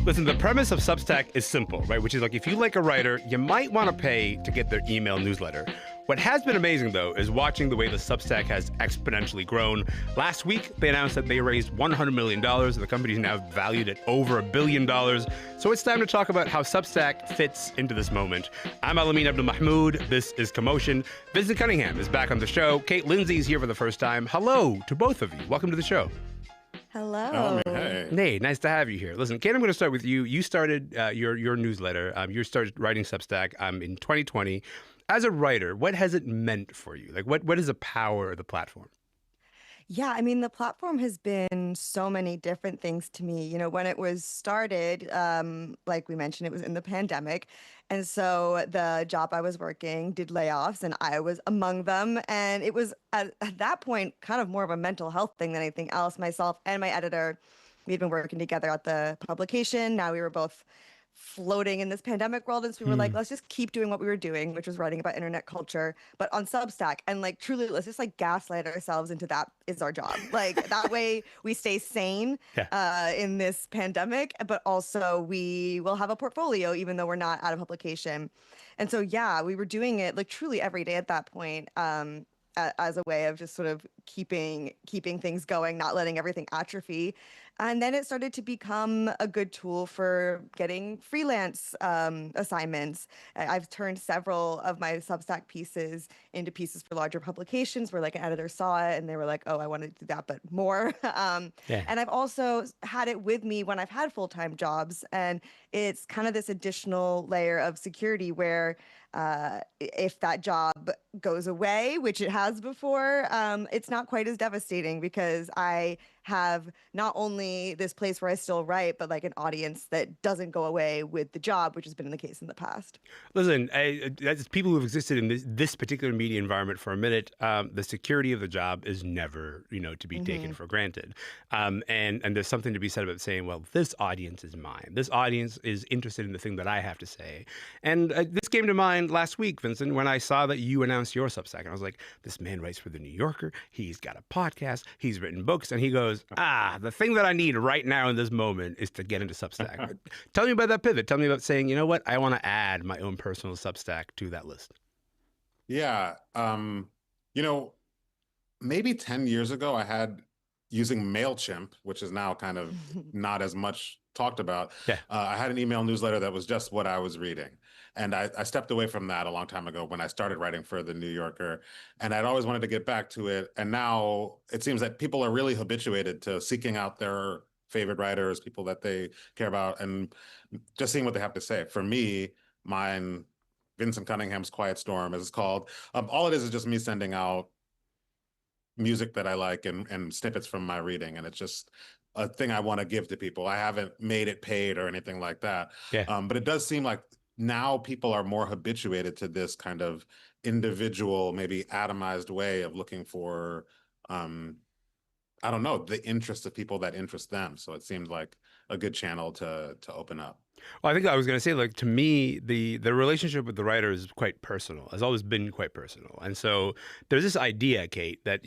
Listen, the premise of Substack is simple, right? Which is like if you like a writer, you might want to pay to get their email newsletter. What has been amazing, though, is watching the way the Substack has exponentially grown. Last week, they announced that they raised $100 million, and the company is now valued at over $1 billion. So it's time to talk about how Substack fits into this moment. I'm Elamin Abdelmahmoud. This is Commotion. Vinson Cunningham is back on the show. Lindsay is here for the first time. Hello to both of you. Welcome to the show. Hello. Hey, nice to have you here. Listen, Kate, I'm going to start with you. You started your newsletter. You started writing Substack in 2020. As a writer, what has it meant for you? Like, what is the power of the platform? Yeah, I mean, the platform has been so many different things to me. You know, when it was started, like we mentioned, it was in the pandemic. And so the job I was working did layoffs, and I was among them. And it was at that point kind of more of a mental health thing than anything else. Myself and my editor, we had been working together at the publication. Now we were both floating in this pandemic world, and so we were like, let's just keep doing what we were doing, which was writing about internet culture, but on Substack, and like truly let's just like gaslight ourselves into that is our job. Like that way we stay sane in this pandemic, but also we will have a portfolio even though we're not out of publication. And so yeah, we were doing it like truly every day at that point, as a way of just sort of keeping things going, not letting everything atrophy. And then it started to become a good tool for getting freelance assignments. I've turned several of my Substack pieces into pieces for larger publications where like an editor saw it and they were like, oh, I want to do that, but more. And I've also had it with me when I've had full-time jobs. And it's kind of this additional layer of security where if that job goes away, which it has before, it's not quite as devastating because I have not only this place where I still write, but like an audience that doesn't go away with the job, which has been the case in the past. Listen, as people who've existed in this particular media environment for a minute, the security of the job is never, to be taken for granted. And there's something to be said about saying, well, this audience is mine. This audience is interested in the thing that I have to say. And this came to mind last week, Vincent, when I saw that you announced your Substack. And I was like, this man writes for The New Yorker. He's got a podcast. He's written books. And he goes, the thing that I need right now in this moment is to get into Substack. Tell me about that pivot. Tell me about saying, you know what, I want to add my own personal Substack to that list. Yeah. Maybe 10 years ago, I had using MailChimp, which is now kind of not as much talked about. I had an email newsletter that was just what I was reading. And I stepped away from that a long time ago when I started writing for The New Yorker. And I'd always wanted to get back to it. And now it seems that people are really habituated to seeking out their favorite writers, people that they care about, and just seeing what they have to say. For me, mine, Vinson Cunningham's Quiet Storm, as it's called, all it is just me sending out music that I like and snippets from my reading. And it's just a thing I want to give to people. I haven't made it paid or anything like that. But it does seem like now people are more habituated to this kind of individual, maybe atomized way of looking for, the interest of people that interest them. So it seemed like a good channel to open up. Well, I think I was going to say, like, to me, the relationship with the writer is quite personal, has always been quite personal. And so there's this idea, Kate, that,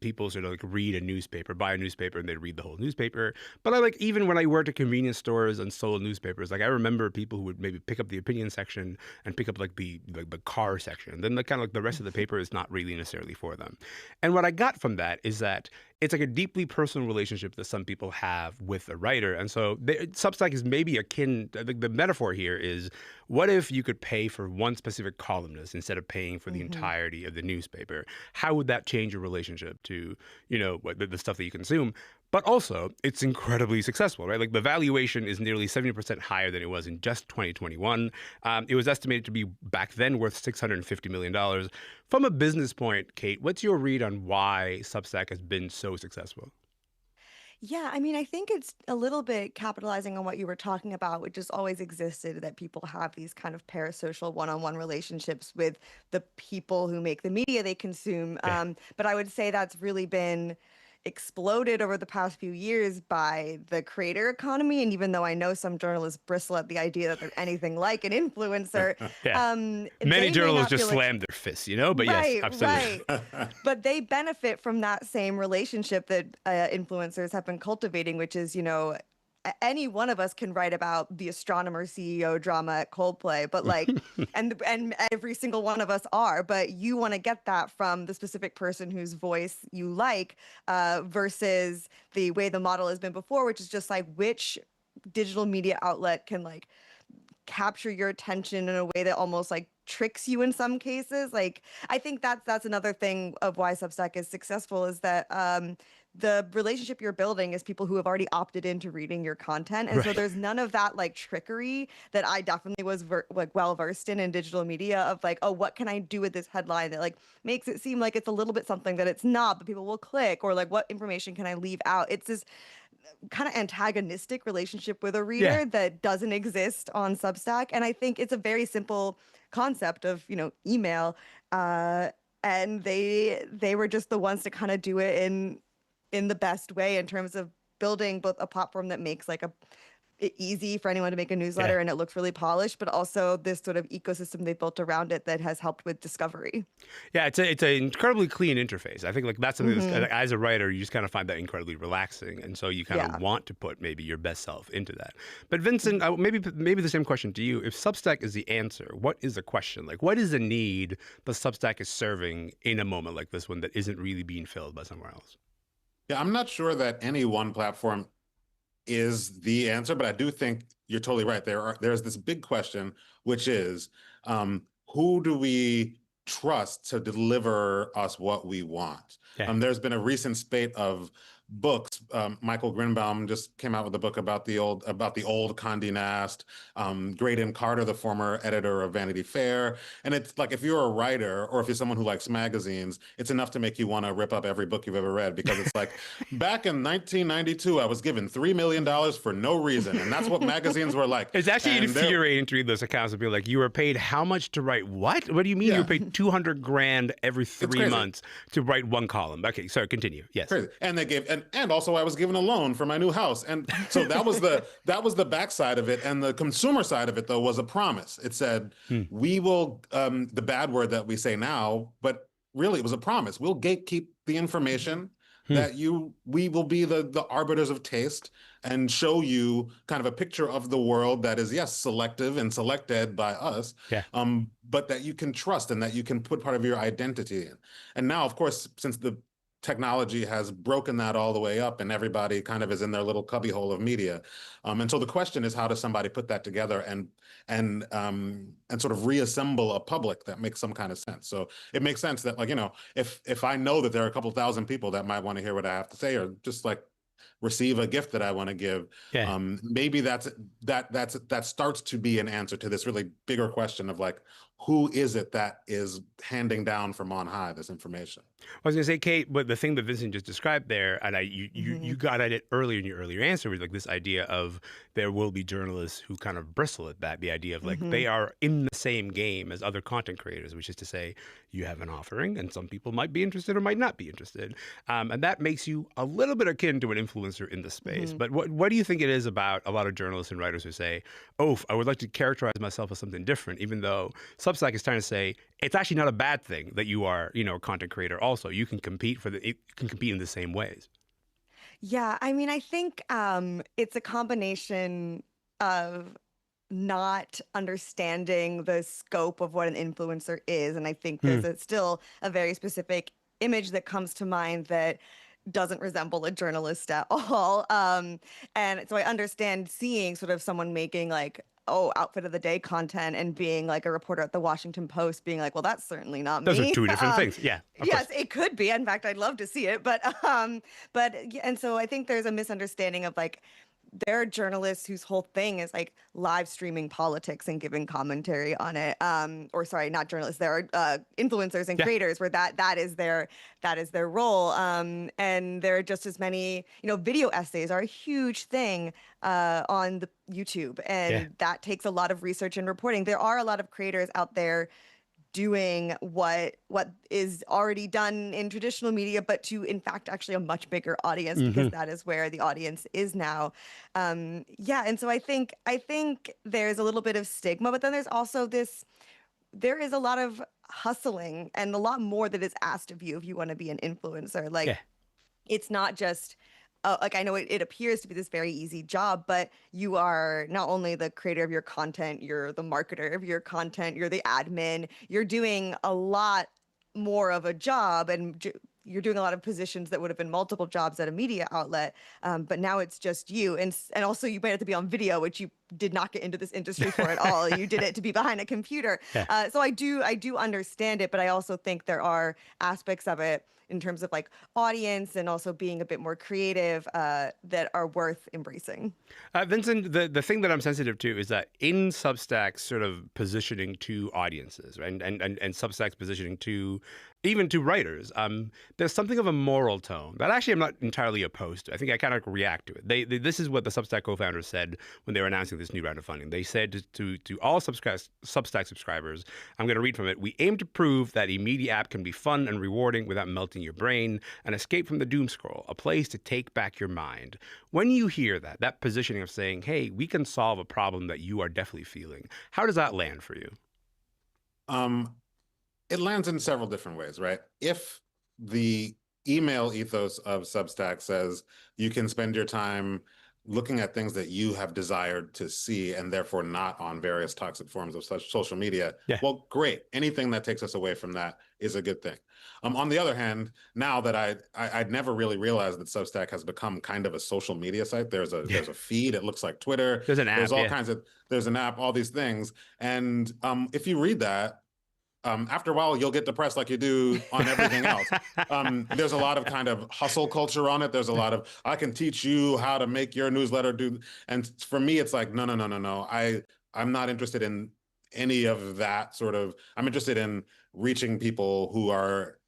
people sort of like read a newspaper, buy a newspaper, and they read the whole newspaper. But even when I worked at convenience stores and sold newspapers, like I remember people who would maybe pick up the opinion section and pick up like the car section. Then the rest of the paper is not really necessarily for them. And what I got from that is that it's like a deeply personal relationship that some people have with a writer. And so Substack is maybe akin, the metaphor here is, what if you could pay for one specific columnist instead of paying for the entirety of the newspaper? How would that change your relationship to, the stuff that you consume? But also, it's incredibly successful, right? Like the valuation is nearly 70% higher than it was in just 2021. It was estimated to be back then worth $650 million. From a business point, Kate, what's your read on why Substack has been so successful? Yeah, I mean, I think it's a little bit capitalizing on what you were talking about, which has always existed, that people have these kind of parasocial one-on-one relationships with the people who make the media they consume. But I would say that's really been exploded over the past few years by the creator economy. And even though I know some journalists bristle at the idea that they're anything like an influencer, many journalists just slam their fists, but right, yes, absolutely. Right. But they benefit from that same relationship that influencers have been cultivating, which is, any one of us can write about the astronomer CEO drama at Coldplay, but like, and every single one of us are, but you want to get that from the specific person whose voice you like, versus the way the model has been before, which is just like which digital media outlet can like capture your attention in a way that almost like tricks you in some cases. Like, I think that's another thing of why Substack is successful, is that the relationship you're building is people who have already opted into reading your content, and so there's none of that like trickery that I definitely was like well versed in digital media, of like, oh, what can I do with this headline that like makes it seem like it's a little bit something that it's not, but people will click, or like what information can I leave out. It's this kind of antagonistic relationship with a reader that doesn't exist on Substack. And I think it's a very simple concept of, you know, email. And they were just the ones to kind of do it in the best way, in terms of building both a platform that makes like it easy for anyone to make a newsletter and it looks really polished, but also this sort of ecosystem they built around it that has helped with discovery. Yeah, it's an incredibly clean interface. I think like that's something that's, as a writer, you just kind of find that incredibly relaxing, and so you kind of want to put maybe your best self into that. But Vincent, maybe the same question to you. If Substack is the answer, what is the question? Like, what is the need that Substack is serving in a moment like this one that isn't really being filled by somewhere else? Yeah, I'm not sure that any one platform is the answer, but I do think you're totally right. There's this big question, which is who do we trust to deliver us what we want? There's been a recent spate of books. Michael Grinbaum just came out with a book about the old Condé Nast. Graydon Carter, the former editor of Vanity Fair. And it's like, if you're a writer or if you're someone who likes magazines, it's enough to make you want to rip up every book you've ever read, because it's like, back in 1992, I was given $3 million for no reason. And that's what magazines were like. It's actually infuriating to read those accounts and be like, you were paid how much to write what? What do you mean you were paid $200,000 every 3 months to write one column? Okay, sorry, continue. Yes. Crazy. And they gave, and also I was given a loan for my new house. And so that was the backside of it. And the consumer side of it, though, was a promise. It said, we will, the bad word that we say now, but really it was a promise. We'll gatekeep the information that we will be the arbiters of taste and show you kind of a picture of the world that is, yes, selective and selected by us, but that you can trust and that you can put part of your identity in. And now, of course, since the technology has broken that all the way up and everybody kind of is in their little cubbyhole of media. And so the question is, how does somebody put that together and sort of reassemble a public that makes some kind of sense? So it makes sense that, like, you know, if I know that there are a couple thousand people that might want to hear what I have to say, or just like receive a gift that I want to give, maybe that starts to be an answer to this really bigger question of like, who is it that is handing down from on high this information? I was going to say, Kate, but the thing that Vincent just described there, and you got at it earlier in your earlier answer, was like this idea of there will be journalists who kind of bristle at that, the idea of like they are in the same game as other content creators, which is to say you have an offering and some people might be interested or might not be interested. And that makes you a little bit akin to an influencer in the space. But what do you think it is about a lot of journalists and writers who say, oh, I would like to characterize myself as something different, even though Substack is trying to say it's actually not a bad thing that you are, you know, a content creator also. You can compete in the same ways. Yeah, I mean, I think it's a combination of not understanding the scope of what an influencer is. And I think there's still a very specific image that comes to mind that doesn't resemble a journalist at all. And so I understand seeing sort of someone making like, outfit of the day content and being like a reporter at the Washington Post being like, well, that's certainly not me. Those are two different things. Yeah. Yes, it could be. In fact, I'd love to see it. But and so I think there's a misunderstanding of like, there are journalists whose whole thing is like live streaming politics and giving commentary on it. Or sorry, not journalists. There are influencers and creators where that is their role. And there are just as many, you know, video essays are a huge thing on the YouTube, and that takes a lot of research and reporting. There are a lot of creators out there doing what is already done in traditional media, but to in fact actually a much bigger audience, because that is where the audience is now. And so I think there's a little bit of stigma, but then there's also there is a lot of hustling and a lot more that is asked of you if you want to be an influencer. Like it's not just like I know it appears to be this very easy job, but you are not only the creator of your content, you're the marketer of your content, you're the admin, you're doing a lot more of a job, and you're doing a lot of positions that would have been multiple jobs at a media outlet, but now it's just you, and also you might have to be on video, which you did not get into this industry for at all. You did it to be behind a computer. Yeah. So I do understand it, but I also think there are aspects of it in terms of like audience and also being a bit more creative that are worth embracing. Vinson, the thing that I'm sensitive to is that in Substack's sort of positioning to audiences, right, and Substack's positioning to even to writers, there's something of a moral tone that actually I'm not entirely opposed to. I think I kind of react to it. This is what the Substack co-founders said when they were announcing this new round of funding. They said to all Substack subscribers, I'm going to read from it, "We aim to prove that a media app can be fun and rewarding without melting your brain, an escape from the doom scroll, a place to take back your mind." When you hear that positioning of saying, hey, we can solve a problem that you are definitely feeling, how does that land for you? It lands in several different ways, right? If the email ethos of Substack says you can spend your time looking at things that you have desired to see and therefore not on various toxic forms of such social media, well, great. Anything that takes us away from that is a good thing. On the other hand, now that I'd never really realized that Substack has become kind of a social media site. There's a feed. It looks like Twitter. There's an app. There's all kinds of. There's an app. All these things. And if you read that, after a while, you'll get depressed like you do on everything else. There's a lot of kind of hustle culture on it. There's a lot of, I can teach you how to make your newsletter do. And for me, it's like, no. I'm not interested in any of that sort of, I'm interested in reaching people who are,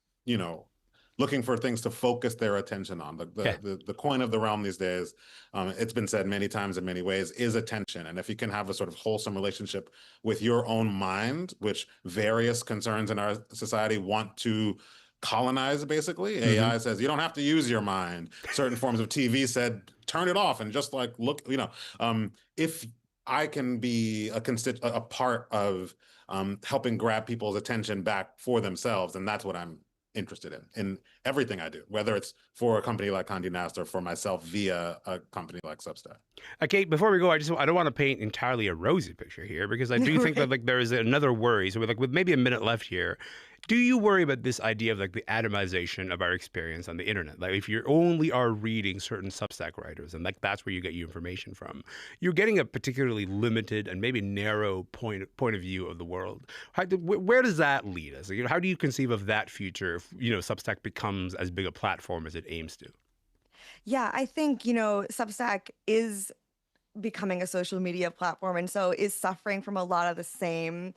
looking for things to focus their attention on. The coin of the realm these days, it's been said many times in many ways, is attention. And if you can have a sort of wholesome relationship with your own mind, which various concerns in our society want to colonize, basically. AI says, you don't have to use your mind. Certain forms of TV said, turn it off and just like, look, if I can be a part of helping grab people's attention back for themselves, and that's what I'm interested in everything I do, whether it's for a company like Condé Nast or for myself via a company like Substack. Okay, before we go, I don't want to paint entirely a rosy picture here, because I do think that like there is another worry. So with maybe a minute left here, do you worry about this idea of like the atomization of our experience on the internet? Like if you only are reading certain Substack writers and like that's where you get your information from, you're getting a particularly limited and maybe narrow point of view of the world. Where does that lead us? How do you conceive of that future if Substack becomes as big a platform as it aims to? Yeah, I think Substack is becoming a social media platform, and so is suffering from a lot of the same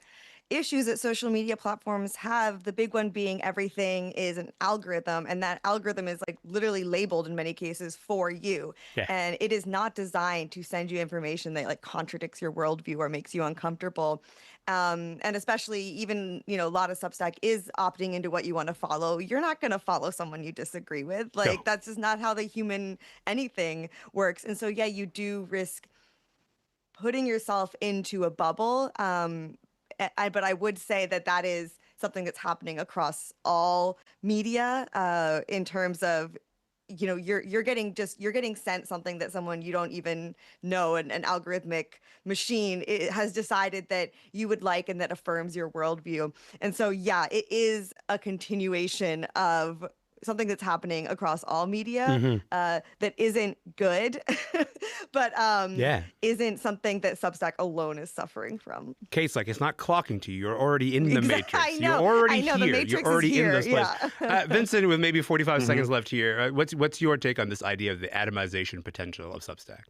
issues that social media platforms have. The big one being everything is an algorithm, and that algorithm is like literally labeled in many cases for you. And it is not designed to send you information that like contradicts your worldview or makes you uncomfortable. And especially even, a lot of Substack is opting into what you want to follow. You're not going to follow someone you disagree with. Like that's just not how the human anything works. And so, yeah, you do risk putting yourself into a bubble. But I would say that is something that's happening across all media in terms of, you're getting sent something that someone you don't even know, an algorithmic machine has decided that you would like and that affirms your worldview. And so, yeah, it is a continuation of something that's happening across all media that isn't good, but isn't something that Substack alone is suffering from. Case like it's not clocking to you. You're already in the matrix. I know. You're already here. The matrix You're already is here. in this place. Yeah. Vinson, with maybe 45 seconds left here, what's your take on this idea of the atomization potential of Substack?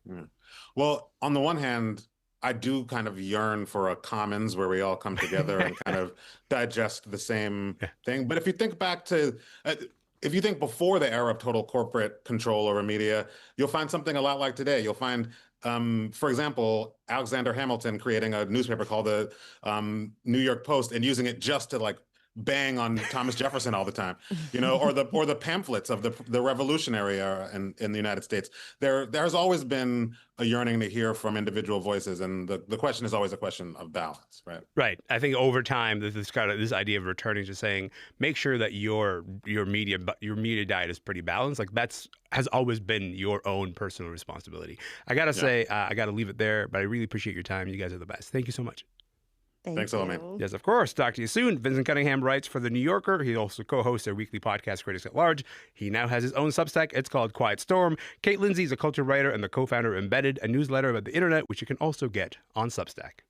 Well, on the one hand, I do kind of yearn for a commons where we all come together and kind of digest the same thing. But if you think back to if you think before the era of total corporate control over media, you'll find something a lot like today. You'll find, for example, Alexander Hamilton creating a newspaper called the New York Post and using it just to like bang on Thomas Jefferson all the time, you know, or the pamphlets of the Revolutionary era in the United States. There's always been a yearning to hear from individual voices, and the question is always a question of balance, right? Right. I think over time, this idea of returning to saying, make sure that your media diet is pretty balanced. Like has always been your own personal responsibility. I gotta say, I gotta leave it there, but I really appreciate your time. You guys are the best. Thank you so much. Thanks, Elamin. Yes, of course. Talk to you soon. Vinson Cunningham writes for The New Yorker. He also co-hosts their weekly podcast, Critics at Large. He now has his own Substack. It's called Quiet Storm. Kate Lindsay is a culture writer and the co-founder of Embedded, a newsletter about the internet, which you can also get on Substack.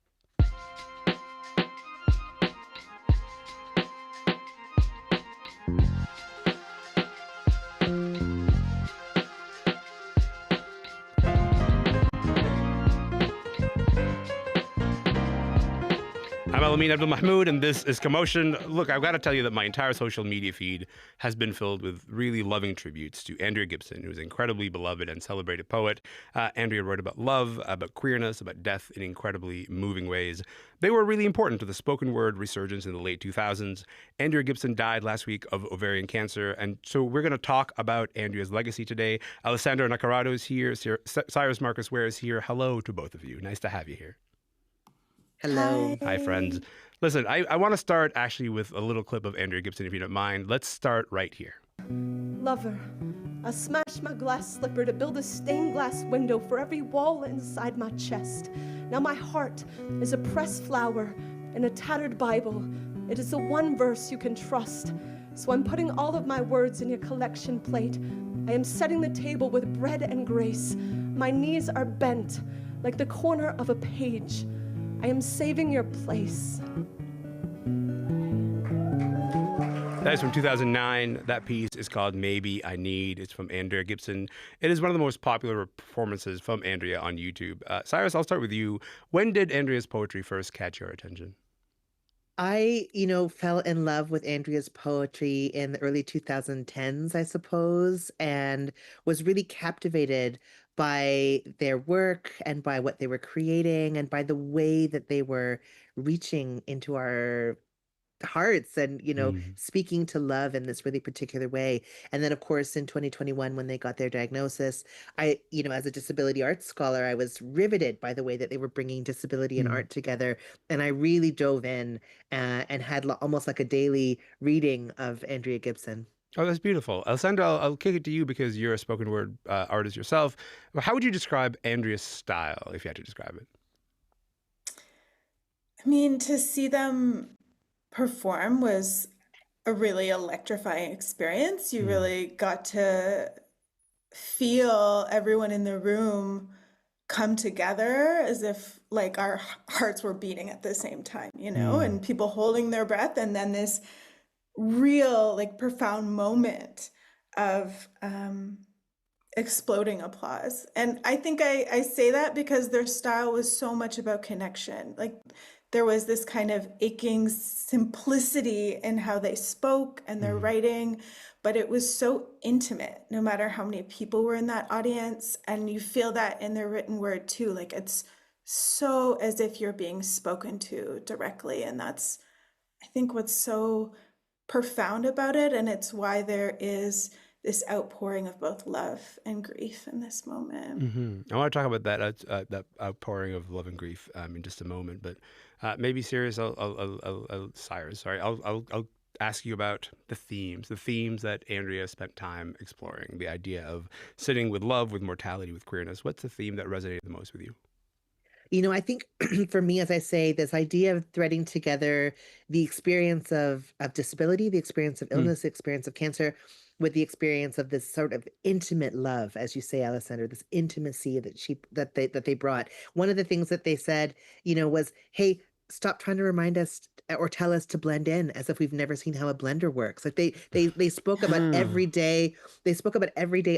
I'm Elamin Abdelmahmoud, and this is Commotion. Look, I've got to tell you that my entire social media feed has been filled with really loving tributes to Andrea Gibson, who's an incredibly beloved and celebrated poet. Andrea wrote about love, about queerness, about death in incredibly moving ways. They were really important to the spoken word resurgence in the late 2000s. Andrea Gibson died last week of ovarian cancer, and so we're going to talk about Andrea's legacy today. Alessandra Naccarato is here. Syrus Marcus Ware is here. Hello to both of you. Nice to have you here. Hello. Hi, friends. Listen, I want to start actually with a little clip of Andrea Gibson, if you don't mind. Let's start right here. Lover, I smashed my glass slipper to build a stained glass window for every wall inside my chest. Now my heart is a pressed flower in a tattered Bible. It is the one verse you can trust. So I'm putting all of my words in your collection plate. I am setting the table with bread and grace. My knees are bent like the corner of a page. I am saving your place. That is from 2009. That piece is called Maybe I Need. It's from Andrea Gibson. It is one of the most popular performances from Andrea on YouTube. Syrus, I'll start with you. When did Andrea's poetry first catch your attention? I, fell in love with Andrea's poetry in the early 2010s, I suppose, and was really captivated by their work and by what they were creating and by the way that they were reaching into our hearts and, speaking to love in this really particular way. And then, of course, in 2021, when they got their diagnosis, I, as a disability arts scholar, I was riveted by the way that they were bringing disability and art together. And I really dove in and had almost like a daily reading of Andrea Gibson. Oh, that's beautiful. Alessandra, I'll kick it to you because you're a spoken word artist yourself. How would you describe Andrea's style, if you had to describe it? I mean, to see them perform was a really electrifying experience. You really got to feel everyone in the room come together as if like our hearts were beating at the same time, and people holding their breath, and then this real like profound moment of exploding applause. And I think I say that because their style was so much about connection. Like there was this kind of aching simplicity in how they spoke and their writing, but it was so intimate no matter how many people were in that audience. And you feel that in their written word too. Like it's so as if you're being spoken to directly. And that's, I think, what's so profound about it. And it's why there is this outpouring of both love and grief in this moment. I want to talk about that outpouring of love and grief in just a moment, but maybe Syrus, I'll ask you about the themes that Andrea spent time exploring, the idea of sitting with love, with mortality, with queerness. What's the theme that resonated the most with you? I think for me, as I say, this idea of threading together the experience of disability, the experience of illness, the experience of cancer, with the experience of this sort of intimate love, as you say, Alessandra, this intimacy that they brought. One of the things that they said, was, hey, stop trying to remind us or tell us to blend in as if we've never seen how a blender works. Like they spoke about everyday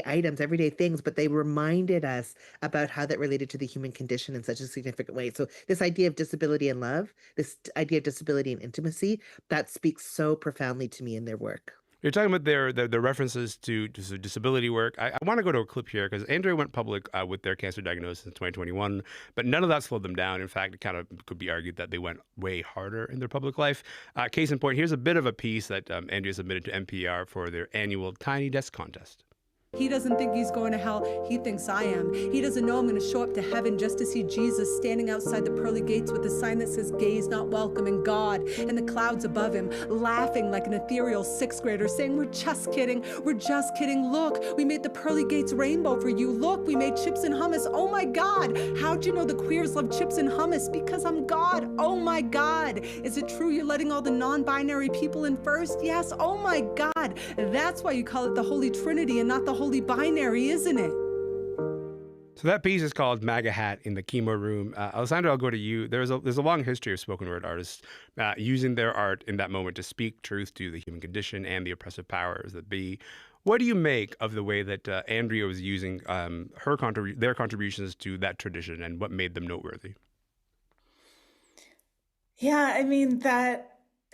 items, everyday things, but they reminded us about how that related to the human condition in such a significant way. So this idea of disability and love, this idea of disability and intimacy, that speaks so profoundly to me in their work. You're talking about their references to disability work. I want to go to a clip here because Andrea went public with their cancer diagnosis in 2021, but none of that slowed them down. In fact, it kind of could be argued that they went way harder in their public life. Case in point, here's a bit of a piece that Andrea submitted to NPR for their annual Tiny Desk contest. He doesn't think he's going to hell. He thinks I am. He doesn't know I'm going to show up to heaven just to see Jesus standing outside the pearly gates with a sign that says gays not welcome, and God and the clouds above him laughing like an ethereal sixth grader saying, we're just kidding. We're just kidding. Look, we made the pearly gates rainbow for you. Look, we made chips and hummus. Oh my God. How'd you know the queers love chips and hummus? Because I'm God. Oh my God. Is it true you're letting all the non-binary people in first? Yes. Oh my God. That's why you call it the Holy Trinity and not the Holy Binary, isn't it? So that piece is called MAGA Hat in the Chemo Room. Alessandra, I'll go to you. There's a long history of spoken word artists using their art in that moment to speak truth to the human condition and the oppressive powers that be. What do you make of the way that Andrea was using their contributions to that tradition, and what made them noteworthy? Yeah, I mean,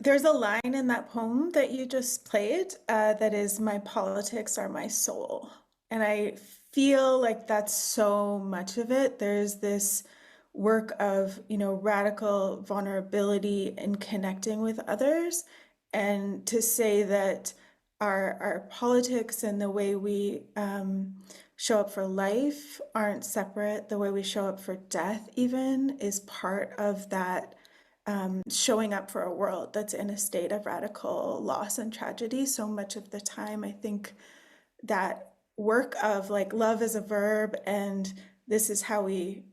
there's a line in that poem that you just played that is, my politics are my soul. And I feel like that's so much of it. There's this work of, radical vulnerability in connecting with others. And to say that our politics and the way we show up for life aren't separate, the way we show up for death even is part of that showing up for a world that's in a state of radical loss and tragedy. So much of the time, I think that work of like love is a verb, and this is how we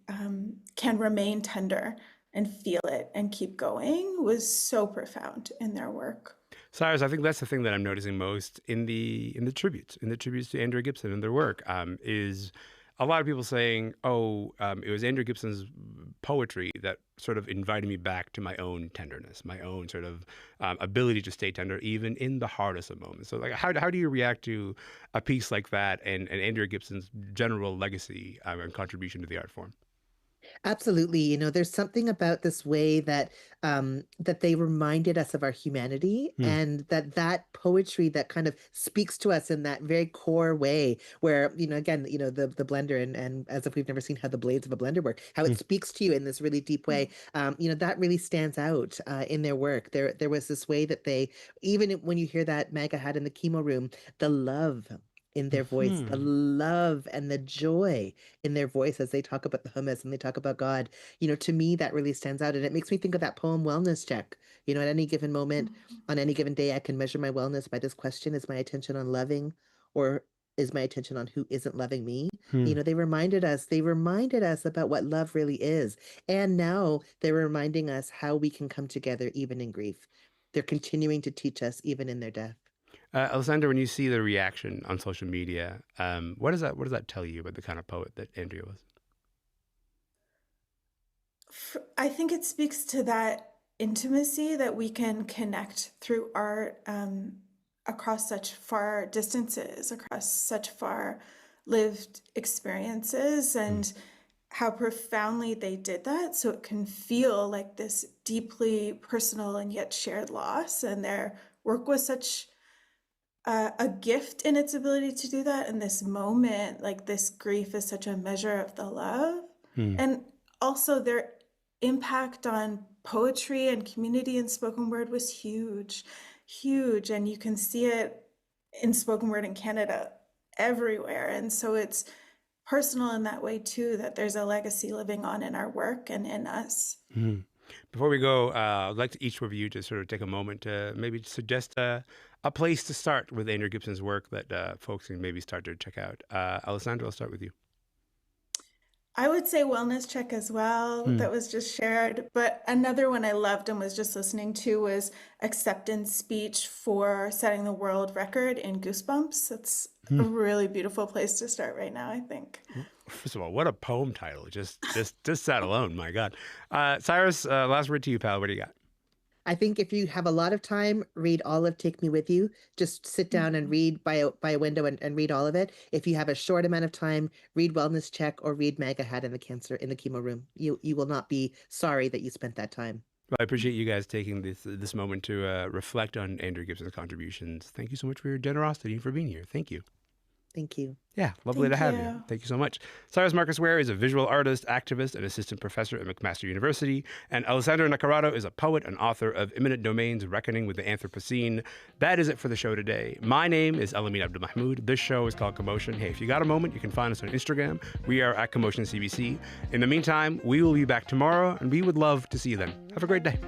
can remain tender and feel it and keep going was so profound in their work. Syrus, I think that's the thing that I'm noticing most in the tributes to Andrea Gibson and their work is a lot of people saying, it was Andrea Gibson's poetry that sort of invited me back to my own tenderness, my own sort of ability to stay tender, even in the hardest of moments. So, like, how do you react to a piece like that and Andrea Gibson's general legacy and contribution to the art form? Absolutely. There's something about this way that that they reminded us of our humanity, and that poetry that kind of speaks to us in that very core way where, again, the blender and as if we've never seen how the blades of a blender work, how it speaks to you in this really deep way. That really stands out in their work. There was this way that they, even when you hear that MAGA Hat in the Chemo Room, the love in their voice, the love and the joy in their voice as they talk about the hummus and they talk about God, to me, that really stands out. And it makes me think of that poem, Wellness Check. At any given moment, on any given day, I can measure my wellness by this question: is my attention on loving, or is my attention on who isn't loving me? They reminded us about what love really is. And now they're reminding us how we can come together even in grief. They're continuing to teach us even in their death. Alessandra, when you see the reaction on social media, what does that tell you about the kind of poet that Andrea was? I think it speaks to that intimacy that we can connect through art across such far distances, across such far lived experiences, and how profoundly they did that. So it can feel like this deeply personal and yet shared loss. And their work was such a gift in its ability to do that in this moment. Like, this grief is such a measure of the love. And also their impact on poetry and community and spoken word was huge. And you can see it in spoken word in Canada everywhere. And so it's personal in that way too, that there's a legacy living on in our work and in us. Before we go, I'd like to each of you to sort of take a moment to maybe suggest a place to start with Andrea Gibson's work that folks can maybe start to check out. Alessandra, I'll start with you. I would say Wellness Check as well, that was just shared. But another one I loved and was just listening to was Acceptance Speech for Setting the World Record in Goosebumps. That's a really beautiful place to start right now, I think. First of all, what a poem title. Just that alone, my God. Syrus, last word to you, pal. What do you got? I think if you have a lot of time, read all of Take Me With You. Just sit down and read by a window and read all of it. If you have a short amount of time, read Wellness Check or read MAGA Hat in the Chemo Room. You will not be sorry that you spent that time. Well, I appreciate you guys taking this moment to reflect on Andrea Gibson's contributions. Thank you so much for your generosity and for being here. Thank you. Thank you. Yeah, lovely to have you. you. Thank you so much. Syrus Marcus Ware is a visual artist, activist, and assistant professor at McMaster University. And Alessandra Naccarato is a poet and author of Imminent Domains, Reckoning with the Anthropocene. That is it for the show today. My name is Elamin Abdelmahmoud. This show is called Commotion. Hey, if you got a moment, you can find us on Instagram. We are at Commotion CBC. In the meantime, we will be back tomorrow, and we would love to see you then. Have a great day.